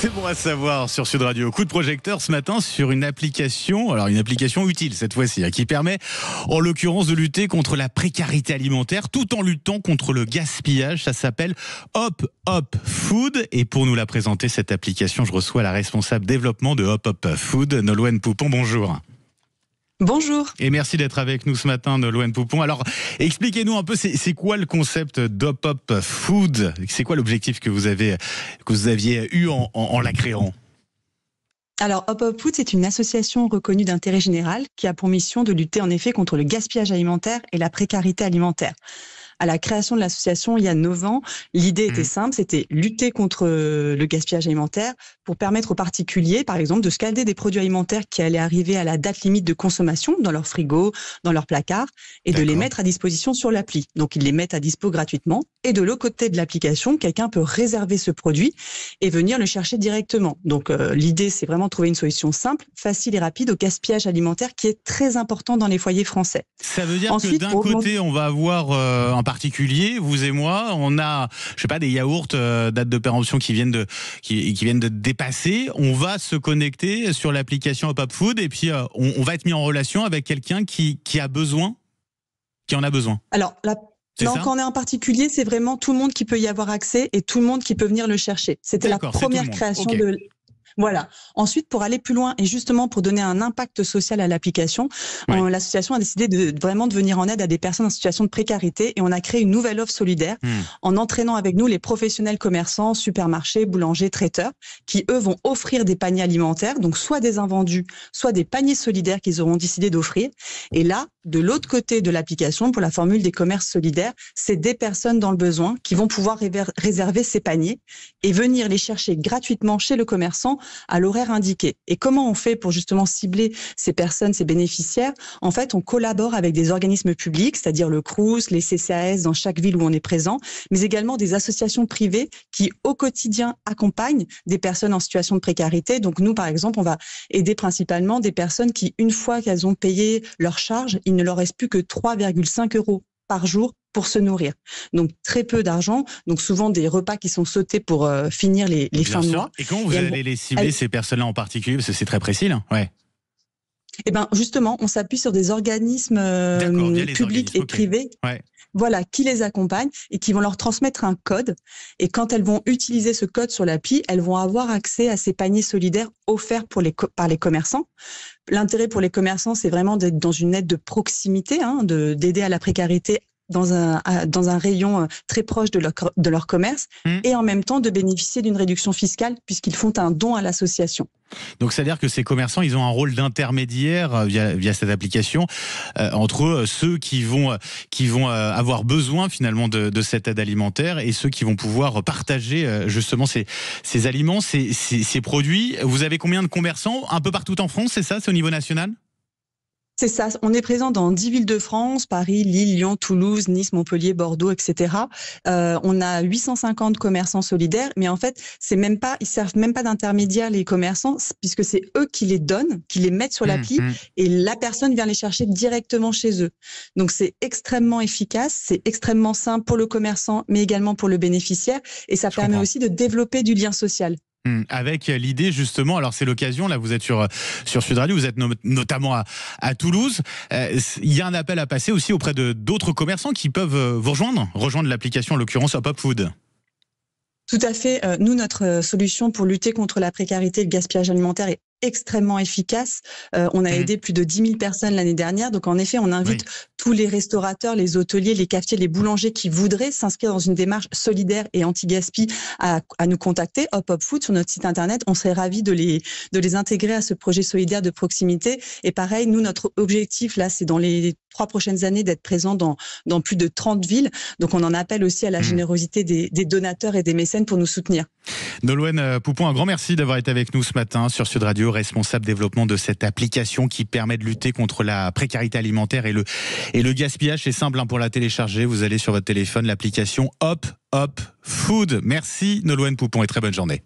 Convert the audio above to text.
C'est bon à savoir sur Sud Radio. Coup de projecteur ce matin sur une application, alors une application utile cette fois-ci, qui permet en l'occurrence de lutter contre la précarité alimentaire tout en luttant contre le gaspillage. Ça s'appelle Hop Hop Food et pour nous la présenter cette application, je reçois la responsable développement de Hop Hop Food, Nolwenn Poupon. Bonjour. Bonjour. Et merci d'être avec nous ce matin, Nolwenn Poupon. Alors, expliquez-nous un peu, c'est quoi le concept d'Hop Hop Food? C'est quoi l'objectif que vous aviez eu en la créant? Alors, Hop Hop Food, c'est une association reconnue d'intérêt général qui a pour mission de lutter en effet contre le gaspillage alimentaire et la précarité alimentaire. À la création de l'association, il y a 9 ans, l'idée était simple, c'était lutter contre le gaspillage alimentaire pour permettre aux particuliers, par exemple, de scanner des produits alimentaires qui allaient arriver à la date limite de consommation dans leur frigo, dans leur placard, et de les mettre à disposition sur l'appli. Donc, ils les mettent à dispo gratuitement. Et de l'autre côté de l'application, quelqu'un peut réserver ce produit et venir le chercher directement. Donc, l'idée, c'est vraiment de trouver une solution simple, facile et rapide au gaspillage alimentaire qui est très important dans les foyers français. Ça veut dire ensuite, que d'un côté, on va avoir en particulier, vous et moi, on a, je sais pas, des yaourts date de péremption qui viennent de dépasser. On va se connecter sur l'application Hop Hop Food et puis on va être mis en relation avec quelqu'un qui en a besoin. Alors, quand on est en particulier, c'est vraiment tout le monde qui peut y avoir accès et tout le monde qui peut venir le chercher. C'était la première création de... Voilà. Ensuite, pour aller plus loin et justement pour donner un impact social à l'application, l'association a décidé de venir en aide à des personnes en situation de précarité et on a créé une nouvelle offre solidaire en entraînant avec nous les professionnels commerçants, supermarchés, boulangers, traiteurs, qui eux vont offrir des paniers alimentaires, donc soit des invendus, soit des paniers solidaires qu'ils auront décidé d'offrir. Et là, de l'autre côté de l'application, pour la formule des commerces solidaires, c'est des personnes dans le besoin qui vont pouvoir réserver ces paniers et venir les chercher gratuitement chez le commerçant à l'horaire indiqué. Et comment on fait pour justement cibler ces personnes, ces bénéficiaires? En fait, on collabore avec des organismes publics, c'est-à-dire le Crous, les CCAS dans chaque ville où on est présent, mais également des associations privées qui, au quotidien, accompagnent des personnes en situation de précarité. Donc nous, par exemple, on va aider principalement des personnes qui, une fois qu'elles ont payé leurs charges, il ne leur reste plus que 3,5 € par jour pour se nourrir. Donc très peu d'argent, donc souvent des repas qui sont sautés pour finir les fins de mois. Et comment vous allez les cibler, ces personnes-là en particulier, parce que c'est très précis là. Eh ben justement, on s'appuie sur des organismes publics et privés. Voilà, qui les accompagnent et qui vont leur transmettre un code. Et quand elles vont utiliser ce code sur l'appli, elles vont avoir accès à ces paniers solidaires offerts par les commerçants. L'intérêt pour les commerçants, c'est vraiment d'être dans une aide de proximité, d'aider à la précarité dans un rayon très proche de leur commerce et en même temps de bénéficier d'une réduction fiscale puisqu'ils font un don à l'association. Donc, c'est-à-dire que ces commerçants, ils ont un rôle d'intermédiaire via cette application entre ceux qui vont avoir besoin finalement de cette aide alimentaire et ceux qui vont pouvoir partager justement ces aliments, ces produits. Vous avez combien de commerçants un peu partout en France, c'est ça? C'est au niveau national? C'est ça. On est présent dans 10 villes de France, Paris, Lille, Lyon, Toulouse, Nice, Montpellier, Bordeaux, etc. On a 850 commerçants solidaires, mais en fait, ils servent même pas d'intermédiaire, les commerçants, puisque c'est eux qui les donnent, qui les mettent sur l'appli et la personne vient les chercher directement chez eux. Donc, c'est extrêmement efficace, c'est extrêmement simple pour le commerçant, mais également pour le bénéficiaire et ça permet aussi de développer du lien social. Avec l'idée justement, alors c'est l'occasion, là vous êtes sur Sud Radio, vous êtes notamment à Toulouse, il y a un appel à passer aussi auprès de d'autres commerçants qui peuvent vous rejoindre l'application en l'occurrence Hop Hop Food. Tout à fait. Nous, notre solution pour lutter contre la précarité et le gaspillage alimentaire est extrêmement efficace. On a aidé plus de 10 000 personnes l'année dernière. Donc, en effet, on invite tous les restaurateurs, les hôteliers, les cafetiers, les boulangers qui voudraient s'inscrire dans une démarche solidaire et anti-gaspi à nous contacter, Hop Hop Food, sur notre site internet. On serait ravis de les intégrer à ce projet solidaire de proximité. Et pareil, nous, notre objectif, là, c'est dans les 3 prochaines années d'être présent dans plus de 30 villes. Donc, on en appelle aussi à la générosité des donateurs et des mécènes pour nous soutenir. Nolwenn Poupon, un grand merci d'avoir été avec nous ce matin sur Sud Radio, responsable développement de cette application qui permet de lutter contre la précarité alimentaire et le gaspillage. C'est simple pour la télécharger. Vous allez sur votre téléphone, l'application Hop Hop Food. Merci Nolwenn Poupon et très bonne journée.